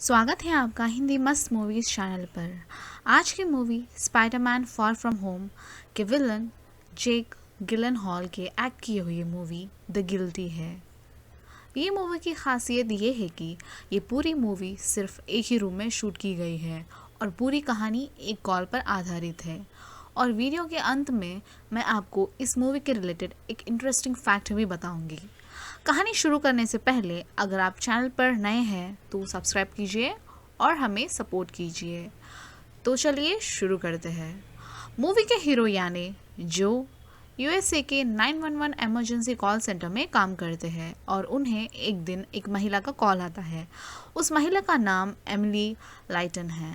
स्वागत है आपका हिंदी मस्त मूवीज़ चैनल पर। आज की movie Spiderman far from home के विलन जेक गिलनहॉल के एक्ट किए हुई मूवी द गिल्टी है। ये मूवी की खासियत ये है कि ये पूरी मूवी सिर्फ एक ही रूम में शूट की गई है और पूरी कहानी एक कॉल पर आधारित है। और वीडियो के अंत में मैं आपको इस मूवी के रिलेटेड एक इंटरेस्टिंग फैक्ट भी बताऊंगी। कहानी शुरू करने से पहले अगर आप चैनल पर नए हैं तो सब्सक्राइब कीजिए और हमें सपोर्ट कीजिए। तो चलिए शुरू करते हैं। मूवी के हीरो यानी जो यूएसए के 911 इमरजेंसी कॉल सेंटर में काम करते हैं और उन्हें एक दिन एक महिला का कॉल आता है। उस महिला का नाम एमिली लाइटन है।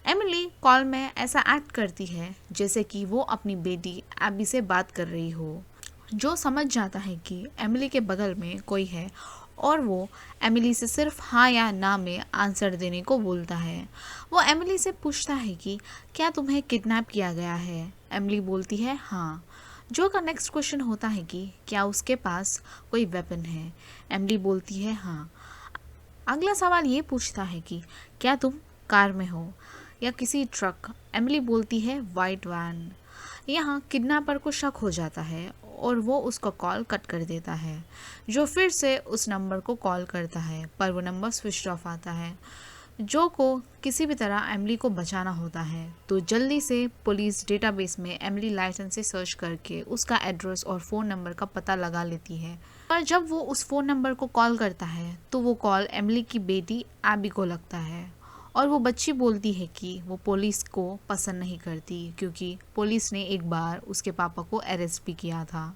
एमिली कॉल में ऐसा एक्ट करती है जैसे कि वो अपनी बेटी एबी से बात कर रही हो। जो समझ जाता है कि एमिली के बगल में कोई है और वो एमिली से सिर्फ हाँ या ना में आंसर देने को बोलता है। वो एमिली से पूछता है कि क्या तुम्हें किडनैप किया गया है। एमिली बोलती है हाँ। जो का नेक्स्ट क्वेश्चन होता है कि क्या उसके पास कोई वेपन है। एमिली बोलती है हाँ। अगला सवाल ये पूछता है कि क्या तुम कार में हो या किसी ट्रक। एमिली बोलती है वाइट वैन। यहाँ किडनैपर को शक हो जाता है और वो उसका कॉल कट कर देता है। जो फिर से उस नंबर को कॉल करता है पर वो नंबर स्विच ऑफ आता है। जो को किसी भी तरह एमिली को बचाना होता है तो जल्दी से पुलिस डेटाबेस में एमिली लाइटन से सर्च करके उसका एड्रेस और फ़ोन नंबर का पता लगा लेती है। पर जब वो उस फ़ोन नंबर को कॉल करता है तो वो कॉल एमिली की बेटी एबी को लगता है और वो बच्ची बोलती है कि वो पुलिस को पसंद नहीं करती क्योंकि पुलिस ने एक बार उसके पापा को अरेस्ट भी किया था।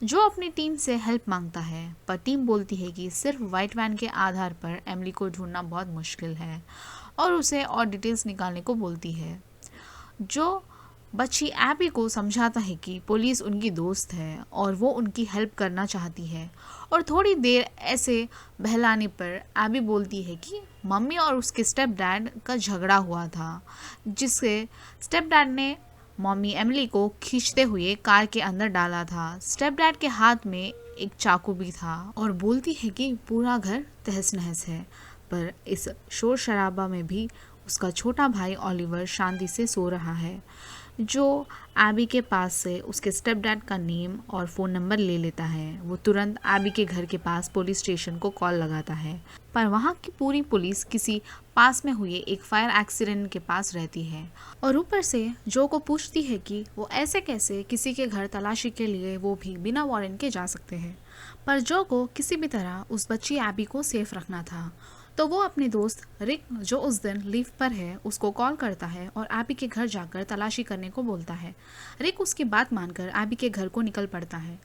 जो अपनी टीम से हेल्प मांगता है पर टीम बोलती है कि सिर्फ वाइट वैन के आधार पर एमिली को ढूंढना बहुत मुश्किल है और उसे और डिटेल्स निकालने को बोलती है। जो बच्ची एबी को समझाता है कि पुलिस उनकी दोस्त है और वो उनकी हेल्प करना चाहती है और थोड़ी देर ऐसे बहलाने पर एबी बोलती है कि मम्मी और उसके स्टेप डैड का झगड़ा हुआ था जिससे स्टेप डैड ने मम्मी एमिली को खींचते हुए कार के अंदर डाला था। स्टेप डैड के हाथ में एक चाकू भी था और बोलती है कि पूरा घर तहस नहस है। पर इस शोर शराबा में भी उसका छोटा भाई ओलिवर शांति से सो रहा है। जो एबी के पास से उसके स्टेप डैड का नेम और फ़ोन नंबर ले लेता है। वो तुरंत एबी के घर के पास पुलिस स्टेशन को कॉल लगाता है पर वहाँ की पूरी पुलिस किसी पास में हुए एक फायर एक्सीडेंट के पास रहती है और ऊपर से जो को पूछती है कि वो ऐसे कैसे किसी के घर तलाशी के लिए वो भी बिना वारंट के जा सकते हैं। पर जो को किसी भी तरह उस बच्ची एबी को सेफ रखना था तो वो अपने दोस्त रिक जो उस दिन लीव पर है उसको कॉल करता है और एबी के घर जाकर तलाशी करने को बोलता है। रिक उसकी बात मानकर एबी के घर को निकल पड़ता है।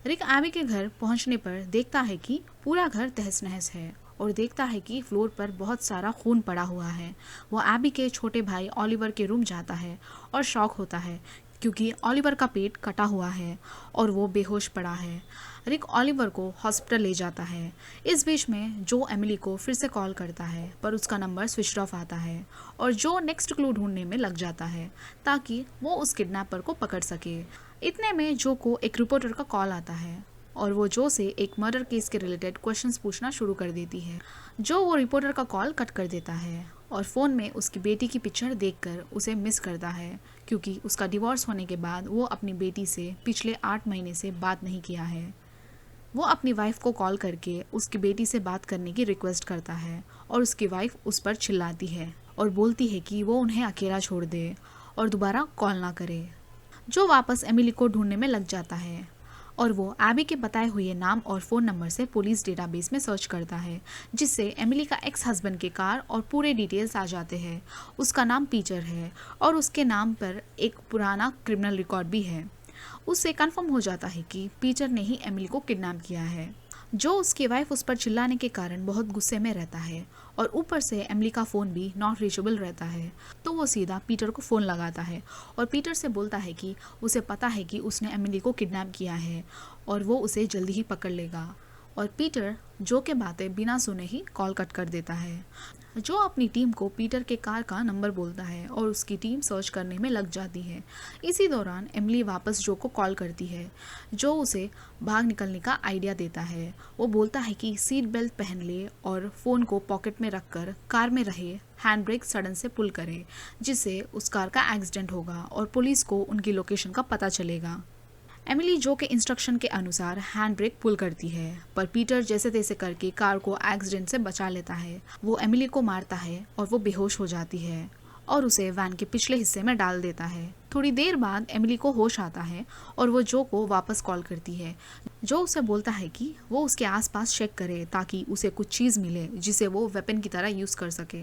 रिक एबी के घर पहुंचने पर देखता है कि पूरा घर तहस नहस है और देखता है कि फ्लोर पर बहुत सारा खून पड़ा हुआ है। वो एबी के छोटे भाई ओलिवर के रूम जाता है और शॉक होता है क्योंकि ओलिवर का पेट कटा हुआ है और वो बेहोश पड़ा है। रिक ओलिवर को हॉस्पिटल ले जाता है। इस बीच में जो एमिली को फिर से कॉल करता है पर उसका नंबर स्विच ऑफ आता है और जो नेक्स्ट क्लू ढूंढने में लग जाता है ताकि वो उस किडनैपर को पकड़ सके। इतने में जो को एक रिपोर्टर का कॉल आता है और वो जो से एक मर्डर केस के रिलेटेड क्वेश्चंस पूछना शुरू कर देती है। जो वो रिपोर्टर का कॉल कट कर देता है और फ़ोन में उसकी बेटी की पिक्चर देखकर उसे मिस करता है क्योंकि उसका डिवोर्स होने के बाद वो अपनी बेटी से पिछले 8 महीने से बात नहीं किया है। वो अपनी वाइफ को कॉल करके उसकी बेटी से बात करने की रिक्वेस्ट करता है और उसकी वाइफ उस पर चिल्लाती है और बोलती है कि वो उन्हें अकेला छोड़ दे और दोबारा कॉल ना करे। जो वापस एमिली को ढूंढने में लग जाता है और वो एबी के बताए हुए नाम और फ़ोन नंबर से पुलिस डेटाबेस में सर्च करता है जिससे एमिली का एक्स हस्बैंड के कार और पूरे डिटेल्स आ जाते हैं। उसका नाम पीटर है और उसके नाम पर एक पुराना क्रिमिनल रिकॉर्ड भी है। उससे कंफर्म हो जाता है कि पीटर ने ही एमिली को किडनैप किया है। जो उसकी वाइफ उस पर चिल्लाने के कारण बहुत गुस्से में रहता है और ऊपर से एमिली का फ़ोन भी नॉट रीचेबल रहता है तो वो सीधा पीटर को फ़ोन लगाता है और पीटर से बोलता है कि उसे पता है कि उसने एमिली को किडनैप किया है और वो उसे जल्दी ही पकड़ लेगा। और पीटर जो के बातें बिना सुने ही कॉल कट कर देता है। जो अपनी टीम को पीटर के कार का नंबर बोलता है और उसकी टीम सर्च करने में लग जाती है। इसी दौरान एमिली वापस जो को कॉल करती है। जो उसे भाग निकलने का आइडिया देता है। वो बोलता है कि सीट बेल्ट पहन ले और फ़ोन को पॉकेट में रखकर कार में रहे हैंड ब्रेक सडन से पुल करे, जिससे उस कार का एक्सीडेंट होगा और पुलिस को उनकी लोकेशन का पता चलेगा। एमिली जो के इंस्ट्रक्शन के अनुसार हैंड ब्रेक पुल करती है, पर पीटर जैसे तैसे करके कार को एक्सीडेंट से बचा लेता है। वो एमिली को मारता है और वो बेहोश हो जाती है और उसे वैन के पिछले हिस्से में डाल देता है। थोड़ी देर बाद एमिली को होश आता है और वो जो को वापस कॉल करती है। जो उसे बोलता है कि वो उसके आसपास चेक करे ताकि उसे कुछ चीज़ मिले जिसे वो वेपन की तरह यूज़ कर सके।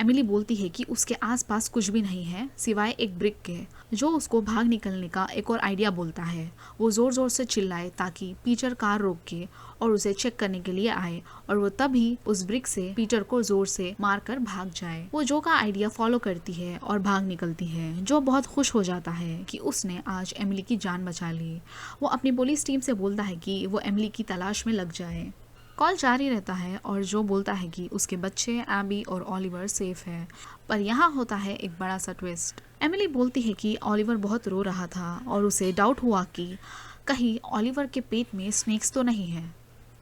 एमिली बोलती है कि उसके आसपास कुछ भी नहीं है सिवाय एक ब्रिक के। जो उसको भाग निकलने का एक और आइडिया बोलता है। वो ज़ोर ज़ोर से चिल्लाए ताकि पीटर कार रोक के और उसे चेक करने के लिए आए और वो तभी उस ब्रिक से पीटर को जोर से मारकर भाग जाए। वो जो का आइडिया फॉलो करती है और भाग निकलती है। जो बहुत खुश हो जाता है कि उसने आज एमिली की जान बचा ली। वो अपनी पुलिस टीम से बोलता है कि वो एमिली की तलाश में लग जाए। कॉल जारी रहता है और जो बोलता है कि उसके बच्चे एबी और ओलिवर सेफ है। पर यहाँ होता है एक बड़ा सा ट्विस्ट। एमिली बोलती है कि ओलिवर बहुत रो रहा था और उसे डाउट हुआ कि कहीं ओलिवर के पेट में स्नेक्स तो नहीं है।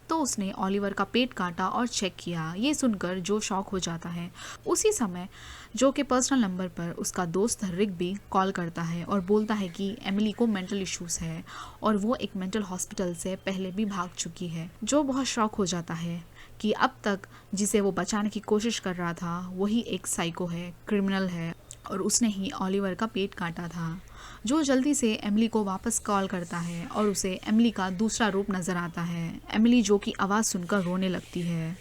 तो उसने ओलिवर का पेट काटा और चेक किया। ये सुनकर जो शॉक हो जाता है। उसी समय जो के पर्सनल नंबर पर उसका दोस्त रिक भी कॉल करता है और बोलता है कि एमिली को मेंटल इश्यूज है और वो एक मेंटल हॉस्पिटल से पहले भी भाग चुकी है। जो बहुत शॉक हो जाता है कि अब तक जिसे वो बचाने की कोशिश कर रहा था वही एक साइको है, क्रिमिनल है और उसने ही ओलिवर का पेट काटा था। जो जल्दी से एमिली को वापस कॉल करता है और उसे एमिली का दूसरा रूप नज़र आता है। एमिली जो की आवाज़ सुनकर रोने लगती है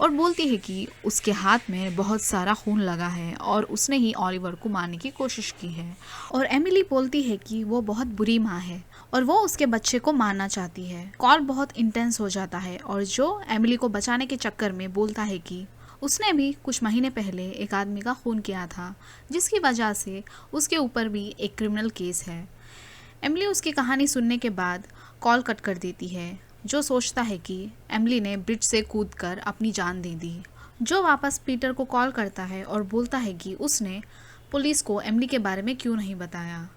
और बोलती है कि उसके हाथ में बहुत सारा खून लगा है और उसने ही ओलिवर को मारने की कोशिश की है। और एमिली बोलती है कि वो बहुत बुरी माँ है और वो उसके बच्चे को मारना चाहती है। कॉल बहुत इंटेंस हो जाता है और जो एमिली को बचाने के चक्कर में बोलता है कि उसने भी कुछ महीने पहले एक आदमी का खून किया था जिसकी वजह से उसके ऊपर भी एक क्रिमिनल केस है। एमिली उसकी कहानी सुनने के बाद कॉल कट कर देती है। जो सोचता है कि एमिली ने ब्रिज से कूदकर अपनी जान दे दी। जो वापस पीटर को कॉल करता है और बोलता है कि उसने पुलिस को एमिली के बारे में क्यों नहीं बताया।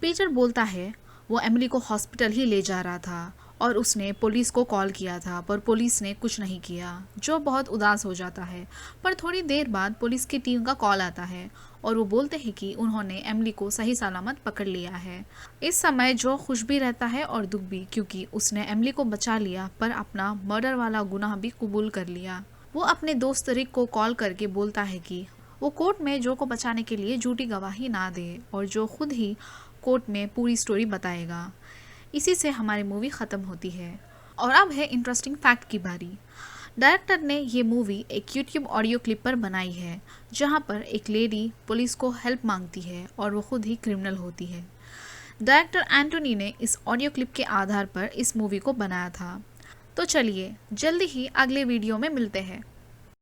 पीटर बोलता है वो एमिली को हॉस्पिटल ही ले जा रहा था और उसने पुलिस को कॉल किया था पर पुलिस ने कुछ नहीं किया। जो बहुत उदास हो जाता है। पर थोड़ी देर बाद पुलिस की टीम का कॉल आता है और वो बोलते हैं कि उन्होंने एमिली को सही सलामत पकड़ लिया है। इस समय जो खुश भी रहता है और दुख भी, क्योंकि उसने एमिली को बचा लिया पर अपना मर्डर वाला गुनाह भी कबूल कर लिया। वो अपने दोस्त रिक को कॉल करके बोलता है कि वो कोर्ट में जो को बचाने के लिए झूठी गवाही ना दे और जो खुद ही कोर्ट में पूरी स्टोरी बताएगा। इसी से हमारी मूवी ख़त्म होती है। और अब है इंटरेस्टिंग फैक्ट की बारी। डायरेक्टर ने ये मूवी एक यूट्यूब ऑडियो क्लिप पर बनाई है जहाँ पर एक लेडी पुलिस को हेल्प मांगती है और वो खुद ही क्रिमिनल होती है। डायरेक्टर एंटोनी ने इस ऑडियो क्लिप के आधार पर इस मूवी को बनाया था। तो चलिए जल्दी ही अगले वीडियो में मिलते हैं।